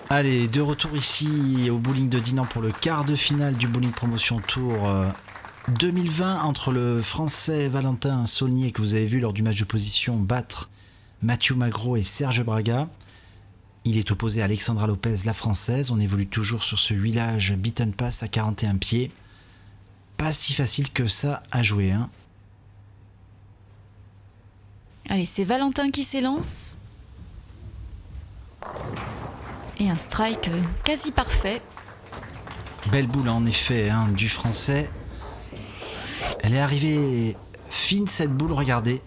Allez, de retour ici au bowling de Dinan pour le quart de finale du Bowling Promotion Tour 2020 entre le Français Valentin Saulnier que vous avez vu lors du match de position battre Mathieu Magro et Serge Braga. Il est opposé à Alexandra Lopez, la Française. On évolue toujours sur ce huilage beat and pass à 41 pieds. Pas si facile que ça à jouer, hein. Allez, c'est Valentin qui s'élance. Et un strike quasi parfait. Belle boule en effet, hein, du Français. Elle est arrivée fine cette boule, regardez.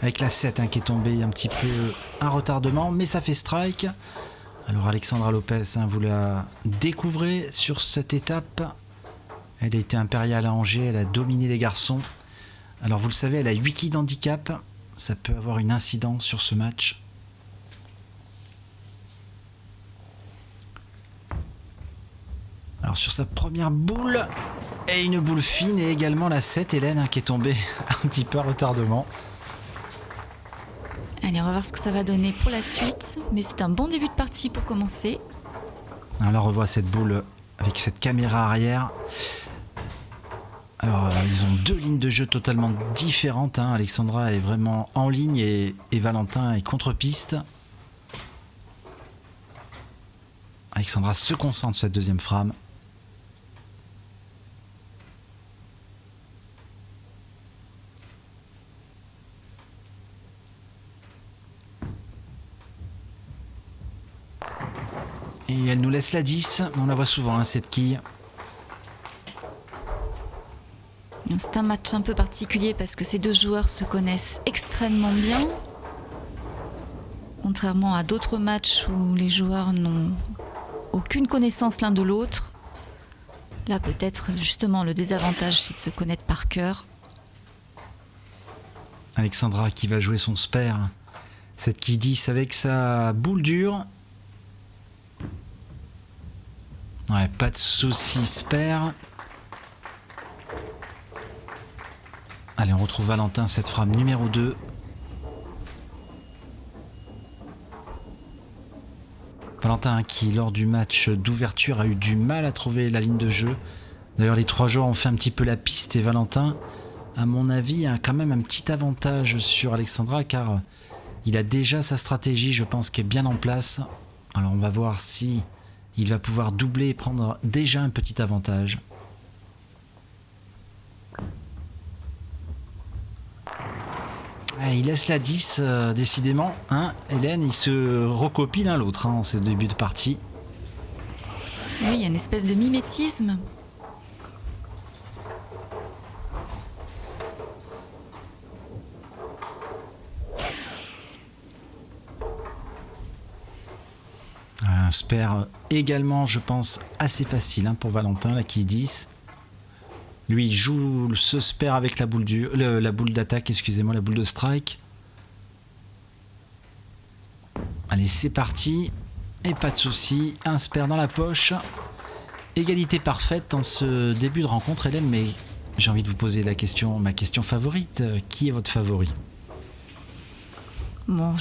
Avec la 7 hein, qui est tombée un petit peu un retardement, mais ça fait strike. Alors Alexandra Lopez, hein, vous la découvrez sur cette étape. Elle a été impériale à Angers, elle a dominé les garçons. Alors vous le savez, elle a 8 quilles d'handicap. Ça peut avoir une incidence sur ce match. Alors sur sa première boule, et une boule fine, et également la 7, Hélène, hein, qui est tombée un petit peu à retardement. Allez, on va voir ce que ça va donner pour la suite. Mais c'est un bon début de partie pour commencer. Alors là, on revoit cette boule avec cette caméra arrière. Alors, ils ont deux lignes de jeu totalement différentes, hein. Alexandra est vraiment en ligne et Valentin est contre-piste. Alexandra se concentre sur cette deuxième frame. Et elle nous laisse la 10, on la voit souvent, hein, cette quille. C'est un match un peu particulier parce que ces deux joueurs se connaissent extrêmement bien. Contrairement à d'autres matchs où les joueurs n'ont aucune connaissance l'un de l'autre. Là, peut-être justement le désavantage, c'est de se connaître par cœur. Alexandra qui va jouer son spare. Cette quille 10 avec sa boule dure. Ouais, pas de soucis, spare. Allez, on retrouve Valentin, cette frame numéro 2. Valentin qui, lors du match d'ouverture, a eu du mal à trouver la ligne de jeu. D'ailleurs, les trois joueurs ont fait un petit peu la piste et Valentin, à mon avis, a quand même un petit avantage sur Alexandra car il a déjà sa stratégie, je pense, qui est bien en place. Alors, on va voir si il va pouvoir doubler et prendre déjà un petit avantage. Il laisse la 10, décidément, hein, Hélène, il se recopie l'un l'autre, hein, en ce début de partie. Oui, il y a une espèce de mimétisme. Un spare également, je pense, assez facile, hein, pour Valentin, la quille 10. Lui, il joue ce spare avec la boule la boule d'attaque, excusez-moi, la boule de strike. Allez, c'est parti. Et pas de souci, un spare dans la poche. Égalité parfaite en ce début de rencontre, Hélène, mais j'ai envie de vous poser ma question favorite. Qui est votre favori? Bon,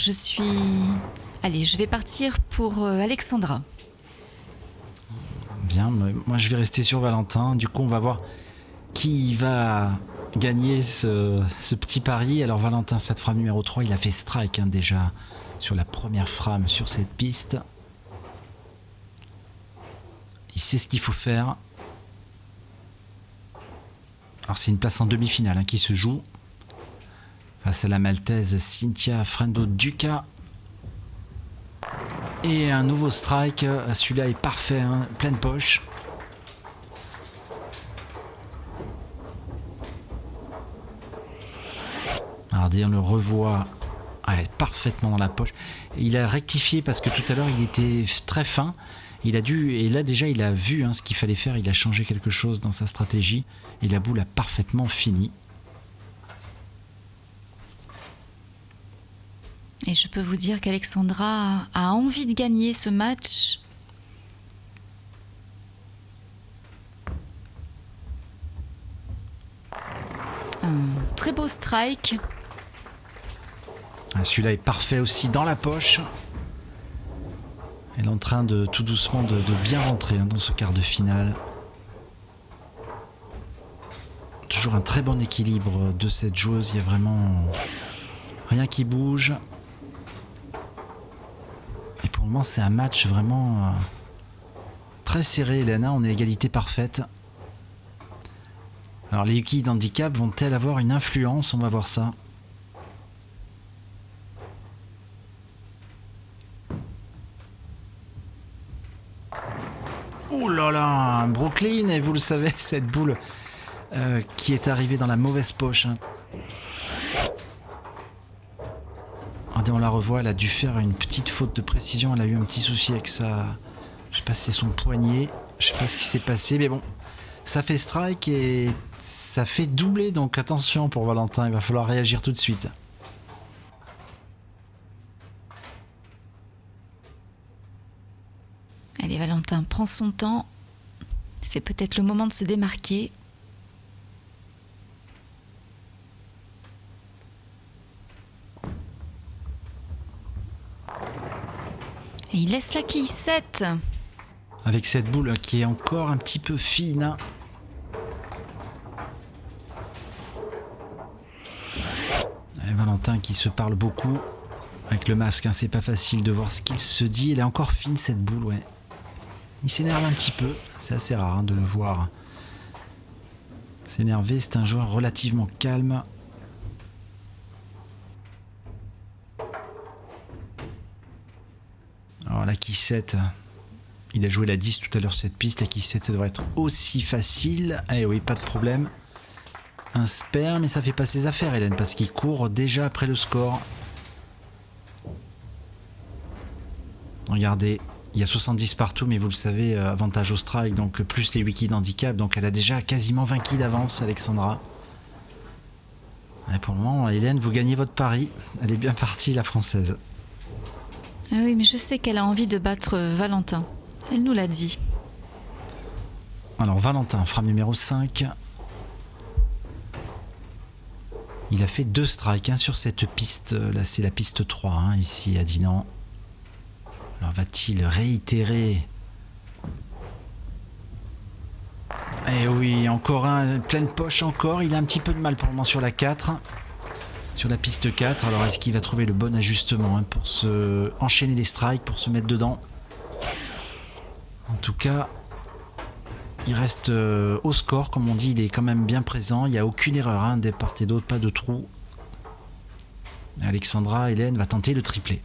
Allez, je vais partir pour Alexandra. Bien, moi je vais rester sur Valentin. Du coup, on va voir qui va gagner ce petit pari. Alors Valentin, cette frame numéro 3, il a fait strike, hein, déjà sur la première frame sur cette piste. Il sait ce qu'il faut faire. Alors c'est une place en demi-finale, hein, qui se joue face à la Maltaise Cynthia Frendo Duca. Et un nouveau strike, celui-là est parfait, hein, pleine poche. Regardez, on le revoit, parfaitement dans la poche. Il a rectifié parce que tout à l'heure il était très fin. Et là déjà il a vu, hein, ce qu'il fallait faire, il a changé quelque chose dans sa stratégie et la boule a parfaitement fini. Et je peux vous dire qu'Alexandra a envie de gagner ce match. Un très beau strike. Celui-là est parfait aussi dans la poche. Elle est en train de tout doucement de bien rentrer dans ce quart de finale. Toujours un très bon équilibre de cette joueuse. Il y a vraiment rien qui bouge. Et pour le moment, c'est un match vraiment très serré, Hélène. On est à égalité parfaite. Alors, les Yuki d'handicap vont-elles avoir une influence? On va voir ça. Oh là là, Brooklyn, et vous le savez, cette boule qui est arrivée dans la mauvaise poche. Regardez, on la revoit, elle a dû faire une petite faute de précision, elle a eu un petit souci avec sa... Je sais pas si c'est son poignet, je sais pas ce qui s'est passé, mais bon, ça fait strike et ça fait doubler, donc attention pour Valentin, il va falloir réagir tout de suite. Allez, Valentin, prends son temps. C'est peut-être le moment de se démarquer. Et il laisse la quille 7. Avec cette boule qui est encore un petit peu fine. Et Valentin qui se parle beaucoup. Avec le masque, hein, c'est pas facile de voir ce qu'il se dit. Elle est encore fine cette boule, ouais. Il s'énerve un petit peu. C'est assez rare hein, de le voir s'énerver. C'est un joueur relativement calme. Alors la quille 7, il a joué la 10 tout à l'heure cette piste. La quille 7, ça devrait être aussi facile. Eh oui, pas de problème. Un spare, mais ça fait pas ses affaires, Hélène, parce qu'il court déjà après le score. Regardez, il y a 70 partout, mais vous le savez, avantage au strike, donc plus les 8 quilles d'handicap. Donc elle a déjà quasiment 20 quilles d'avance, Alexandra. Et pour le moment, Hélène, vous gagnez votre pari. Elle est bien partie, la française. Ah oui, mais je sais qu'elle a envie de battre Valentin. Elle nous l'a dit. Alors Valentin, frame numéro 5. Il a fait 2 strikes hein, sur cette piste. Là, c'est la piste 3, hein, ici à Dinan. Alors va-t-il réitérer? Eh oui, encore un, pleine poche encore. Il a un petit peu de mal pour le moment sur la 4. Sur la piste 4. Alors est-ce qu'il va trouver le bon ajustement hein, pour se enchaîner les strikes, pour se mettre dedans? En tout cas, il reste au score, comme on dit, il est quand même bien présent. Il n'y a aucune erreur hein, des part et d'autre, pas de trou. Alexandra, Hélène va tenter le triplé.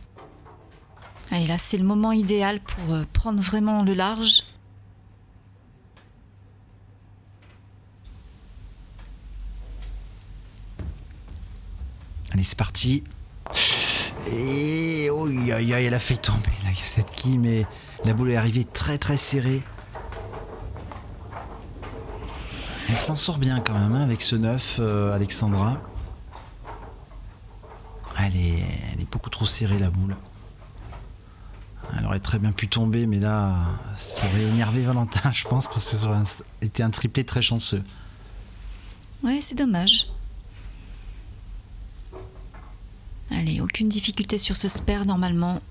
Allez, là, c'est le moment idéal pour prendre vraiment le large. Allez, c'est parti. Et oh, elle a fait tomber là, cette quille, mais la boule est arrivée très très serrée. Elle s'en sort bien quand même hein, avec ce 9, Alexandra. Elle est beaucoup trop serrée la boule. Elle aurait très bien pu tomber, mais là, ça aurait énervé Valentin, je pense, parce que ça aurait été un triplé très chanceux. Ouais, c'est dommage. Allez, aucune difficulté sur ce spare normalement.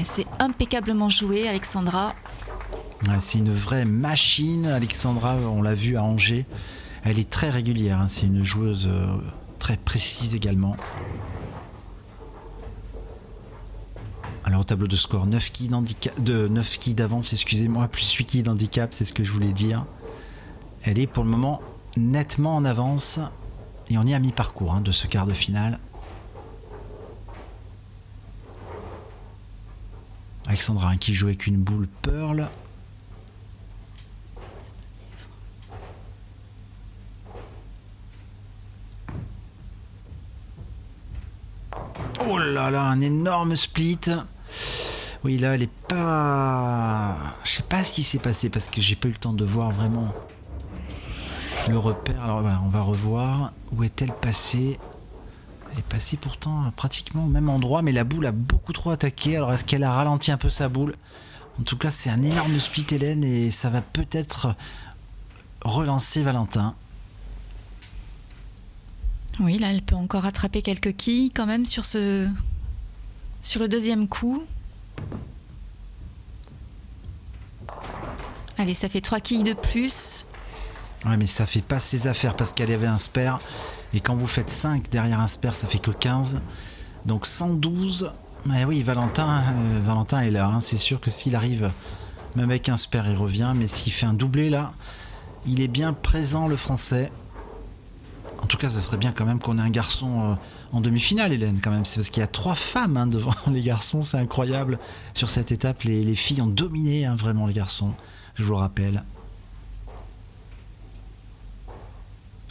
C'est impeccablement joué, Alexandra. Ouais, c'est une vraie machine, Alexandra, on l'a vu à Angers. Elle est très régulière, hein, c'est une joueuse très précise également. Alors au tableau de score, 9 quilles d'avance, excusez-moi, plus 8 quilles d'handicap, c'est ce que je voulais dire. Elle est pour le moment nettement en avance et on est à mi-parcours hein, de ce quart de finale. Alexandra hein, qui joue avec une boule Pearl. Oh là là, un énorme split. Oui, là, elle est pas... Je sais pas ce qui s'est passé parce que j'ai pas eu le temps de voir vraiment le repère. Alors voilà, on va revoir. Où est-elle passée? Elle est passée pourtant pratiquement au même endroit, mais la boule a beaucoup trop attaqué. Alors est-ce qu'elle a ralenti un peu sa boule? En tout cas, c'est un énorme split, Hélène, et ça va peut-être relancer Valentin. Oui, là, elle peut encore attraper quelques quilles quand même sur le deuxième coup. Allez, ça fait 3 quilles de plus. Ouais, mais ça fait pas ses affaires parce qu'elle avait un spare. Et quand vous faites 5 derrière un spare, ça fait que 15. Donc 112. Mais oui, Valentin est là. Hein. C'est sûr que s'il arrive, même avec un spare, il revient. Mais s'il fait un doublé là, il est bien présent, le Français. En tout cas, ça serait bien quand même qu'on ait un garçon en demi-finale, Hélène, quand même. C'est parce qu'il y a 3 femmes hein, devant les garçons. C'est incroyable. Sur cette étape, les filles ont dominé hein, vraiment les garçons. Je vous le rappelle.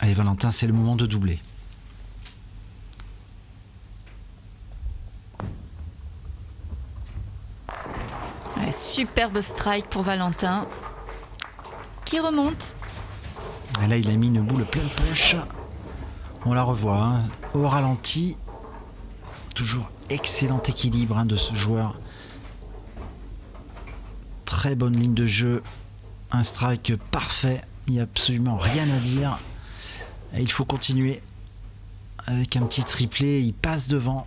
Allez, Valentin, c'est le moment de doubler. Ouais, superbe strike pour Valentin, qui remonte. Et là, il a mis une boule pleine poche. On la revoit, hein, au ralenti. Toujours excellent équilibre hein, de ce joueur. Très bonne ligne de jeu. Un strike parfait. Il n'y a absolument rien à dire. Et il faut continuer. Avec un petit triplé, il passe devant.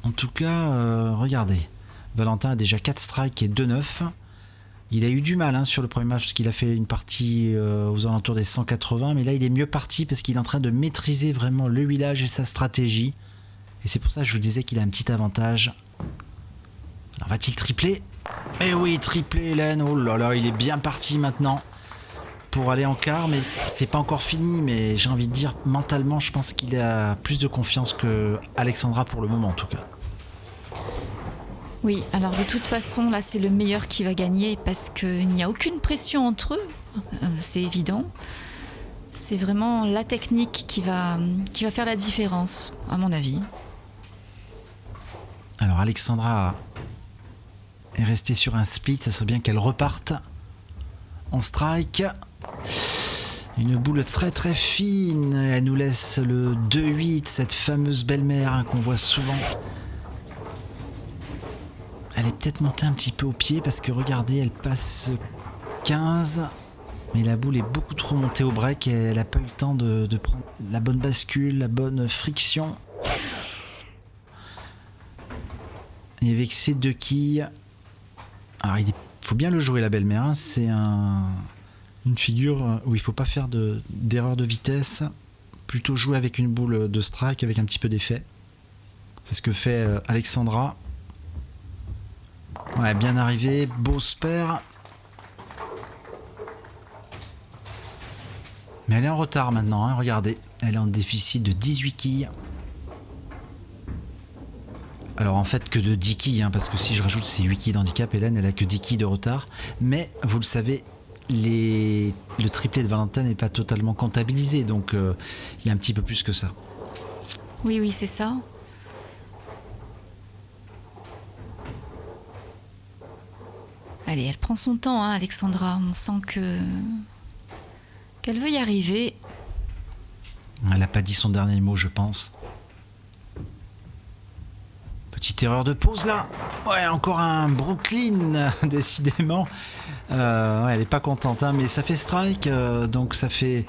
En tout cas, regardez. Valentin a déjà 4 strikes et 2-9. Il a eu du mal hein, sur le premier match parce qu'il a fait une partie aux alentours des 180. Mais là, il est mieux parti parce qu'il est en train de maîtriser vraiment le huilage et sa stratégie. Et c'est pour ça que je vous disais qu'il a un petit avantage. Alors, va-t-il tripler ? Eh oui, triplé, Hélène. Oh là là, il est bien parti maintenant pour aller en quart. Mais c'est pas encore fini. Mais j'ai envie de dire, mentalement, je pense qu'il a plus de confiance que Alexandra pour le moment, en tout cas. Oui, alors de toute façon, là, c'est le meilleur qui va gagner parce qu'il n'y a aucune pression entre eux, c'est évident. C'est vraiment la technique qui va faire la différence, à mon avis. Alors, Alexandra est restée sur un split, ça serait bien qu'elle reparte en strike. Une boule très très fine, elle nous laisse le 2-8, cette fameuse belle-mère hein, qu'on voit souvent. Elle est peut-être montée un petit peu au pied parce que regardez, elle passe 15. Mais la boule est beaucoup trop montée au break et elle n'a pas eu le temps de prendre la bonne bascule, la bonne friction. Et avec ces 2 quilles... Alors il faut bien le jouer la belle-mère. Hein. C'est une figure où il ne faut pas faire d'erreur de vitesse. Plutôt jouer avec une boule de strike avec un petit peu d'effet. C'est ce que fait Alexandra. Ouais, bien arrivé, beau spare. Mais elle est en retard maintenant, hein, regardez. Elle est en déficit de 18 quilles. Alors en fait que de 10 quilles, hein, parce que si je rajoute ces 8 quilles d'handicap, Hélène, elle a que 10 quilles de retard. Mais vous le savez, le triplé de Valentin n'est pas totalement comptabilisé, donc il y a un petit peu plus que ça. Oui, c'est ça. Allez, elle prend son temps, hein, Alexandra. On sent qu'elle veut y arriver. Elle n'a pas dit son dernier mot, je pense. Petite erreur de pause là. Ouais, encore un Brooklyn, décidément. Ouais, elle n'est pas contente, hein, mais ça fait strike. Donc ça fait...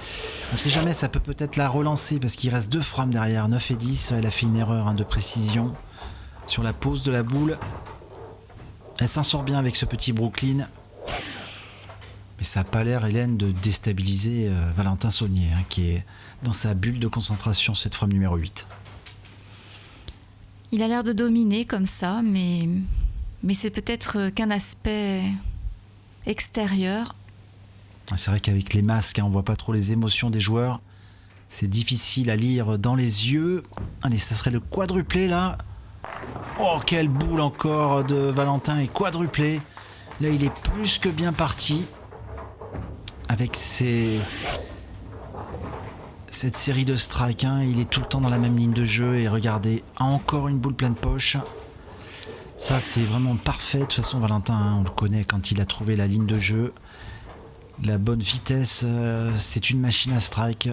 On ne sait jamais, ça peut peut-être la relancer parce qu'il reste 2 frames derrière, 9 et 10. Elle a fait une erreur hein, de précision sur la pose de la boule. Elle s'en sort bien avec ce petit Brooklyn. Mais ça n'a pas l'air, Hélène, de déstabiliser Valentin Saunier, hein, qui est dans sa bulle de concentration, cette frame numéro 8. Il a l'air de dominer comme ça, mais c'est peut-être qu'un aspect extérieur. C'est vrai qu'avec les masques, hein, on ne voit pas trop les émotions des joueurs. C'est difficile à lire dans les yeux. Allez, ça serait le quadruplé là. Oh, quelle boule encore de Valentin et quadruplé. Là, il est plus que bien parti. Avec cette série de strikes, hein, il est tout le temps dans la même ligne de jeu. Et regardez, encore une boule pleine poche. Ça, c'est vraiment parfait. De toute façon, Valentin, hein, on le connaît quand il a trouvé la ligne de jeu. La bonne vitesse, c'est une machine à strike.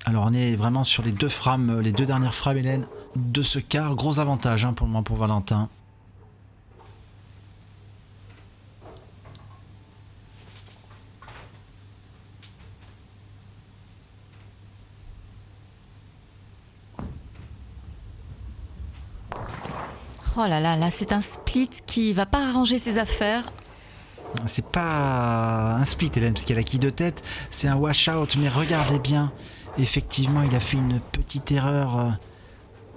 Alors, on est vraiment sur les 2 frames, les 2 dernières frames, Hélène, de ce quart. Gros avantage hein, pour le moment pour Valentin. Oh là là, là c'est un split qui va pas arranger ses affaires. C'est pas un split, Hélène, parce qu'elle a qui de tête. C'est un wash-out, mais regardez bien. Effectivement, il a fait une petite erreur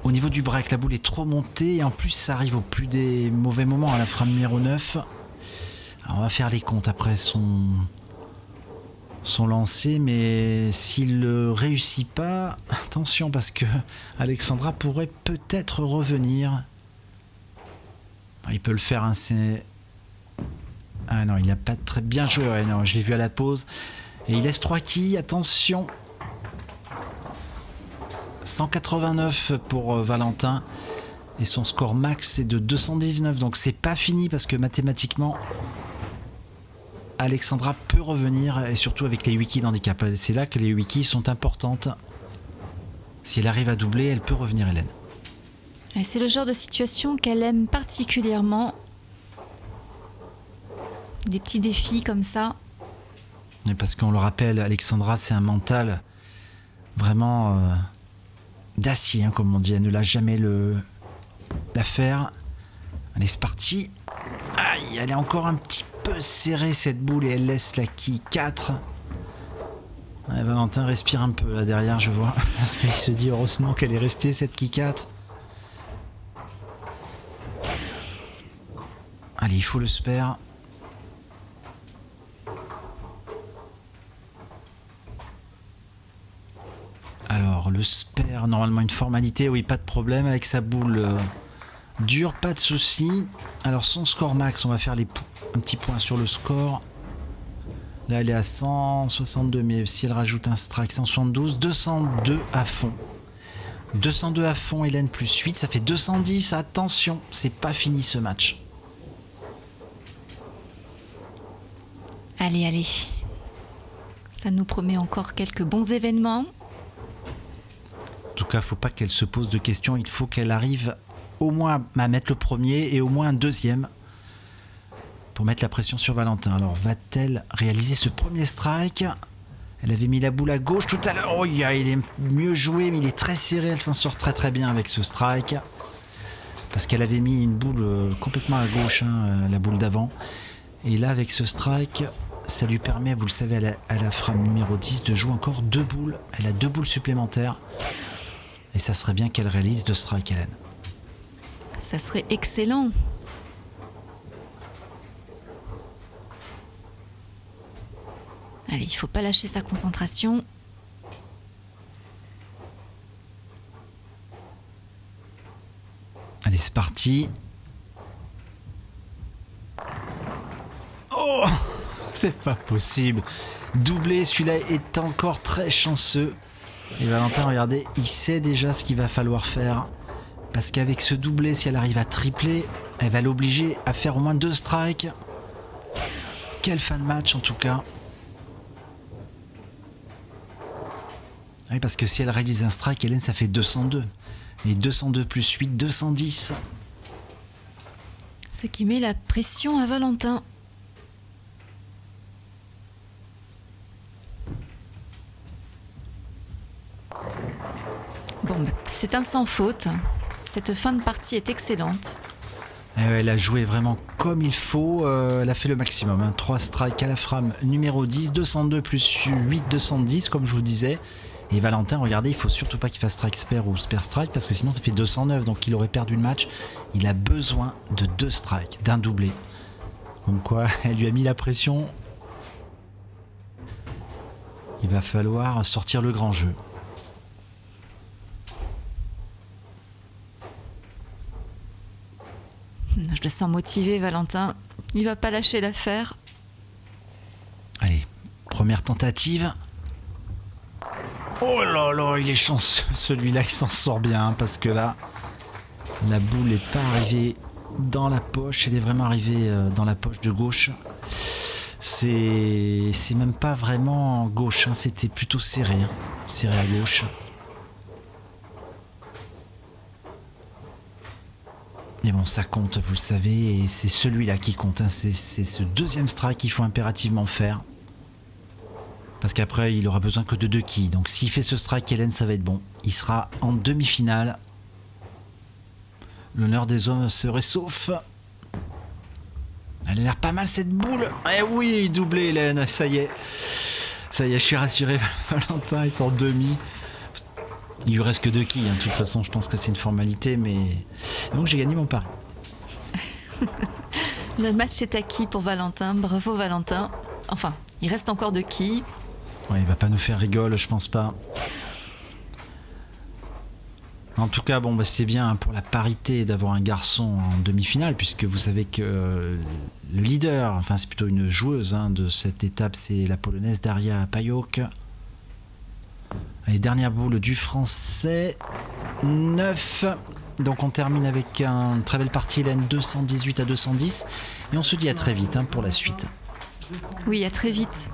au niveau du break. La boule est trop montée et en plus, ça arrive au plus des mauvais moments à la frame numéro 9. Alors, on va faire les comptes après son lancer, mais s'il ne réussit pas, attention, parce que Alexandra pourrait peut-être revenir. Il peut le faire, hein, c'est... Ah non, il n'a pas très bien joué, ouais, non, je l'ai vu à la pause. Et il laisse 3 quilles, attention. 189 pour Valentin. Et son score max est de 219, donc c'est pas fini parce que mathématiquement, Alexandra peut revenir, et surtout avec les 8 quilles d'handicap. C'est là que les 8 quilles sont importantes. Si elle arrive à doubler, elle peut revenir, Hélène. Et c'est le genre de situation qu'elle aime particulièrement. Des petits défis comme ça. Et parce qu'on le rappelle, Alexandra, c'est un mental vraiment d'acier, hein, comme on dit. Elle ne l'a jamais l'affaire. Allez, c'est parti. Aïe, elle est encore un petit peu serrée, cette boule, et elle laisse la quille 4. Ouais, Valentin respire un peu là derrière, je vois. Parce qu'il se dit heureusement qu'elle est restée, cette quille 4. Allez, il faut le spare. Alors, le spare, normalement une formalité, oui, pas de problème avec sa boule dure, pas de souci. Alors, son score max, on va faire un petit point sur le score. Là, elle est à 162, mais si elle rajoute un strike, 172, 202 à fond. 202 à fond, Hélène, plus 8, ça fait 210. Attention, c'est pas fini ce match. Allez, allez. Ça nous promet encore quelques bons événements. En tout cas, il ne faut pas qu'elle se pose de questions. Il faut qu'elle arrive au moins à mettre le premier et au moins un deuxième pour mettre la pression sur Valentin. Alors, va-t-elle réaliser ce premier strike? Elle avait mis la boule à gauche tout à l'heure. Oh, il est mieux joué, mais il est très serré. Elle s'en sort très très bien avec ce strike. Parce qu'elle avait mis une boule complètement à gauche, hein, la boule d'avant. Et là, avec ce strike, ça lui permet, vous le savez, à la frame numéro 10, de jouer encore 2 boules. Elle a 2 boules supplémentaires. Et ça serait bien qu'elle réalise 2 strikes, Hélène. Ça serait excellent. Allez, il ne faut pas lâcher sa concentration. Allez, c'est parti. Oh, c'est pas possible. Doublé, celui-là est encore très chanceux. Et Valentin, regardez, il sait déjà ce qu'il va falloir faire. Parce qu'avec ce doublé, si elle arrive à tripler, elle va l'obliger à faire au moins 2 strikes. Quel fin de match en tout cas. Oui, parce que si elle réalise un strike, Hélène, ça fait 202. Et 202 plus 8, 210. Ce qui met la pression à Valentin. Bon, c'est un sans faute. Cette fin de partie est excellente. Elle a joué vraiment comme il faut. Elle a fait le maximum. Hein. 3 strikes à la frame numéro 10. 202 plus 8, 210, comme je vous disais. Et Valentin, regardez, il faut surtout pas qu'il fasse strike spare ou spare strike, parce que sinon ça fait 209, donc il aurait perdu le match. Il a besoin de 2 strikes, d'un doublé. Comme quoi, elle lui a mis la pression. Il va falloir sortir le grand jeu. Je le sens motivé, Valentin. Il va pas lâcher l'affaire. Allez, première tentative. Oh là là, il est chanceux. Celui-là, il s'en sort bien, parce que là, la boule n'est pas arrivée dans la poche. Elle est vraiment arrivée dans la poche de gauche. C'est même pas vraiment gauche, hein. C'était plutôt serré. Hein. Serré à gauche. Mais bon, ça compte, vous le savez, et c'est celui-là qui compte. Hein. C'est ce deuxième strike qu'il faut impérativement faire. Parce qu'après, il aura besoin que de 2 quilles. Donc s'il fait ce strike, Hélène, ça va être bon. Il sera en demi-finale. L'honneur des hommes serait sauf. Elle a l'air pas mal cette boule. Eh oui, doublé Hélène, ça y est. Ça y est, je suis rassuré. Valentin est en demi. Il lui reste que 2 quilles. De toute façon, je pense que c'est une formalité, mais... Donc j'ai gagné mon pari. Le match est acquis pour Valentin. Bravo Valentin. Enfin, il reste encore 2 quilles. Ouais, il va pas nous faire rigoler, je pense pas. En tout cas, bon, bah, c'est bien pour la parité d'avoir un garçon en demi-finale, puisque vous savez que le leader, enfin c'est plutôt une joueuse de cette étape, c'est la polonaise Daria Pajok. Allez, dernière boule du français, 9. Donc on termine avec une très belle partie, Hélène, 218 à 210. Et on se dit à très vite pour la suite. Oui, à très vite.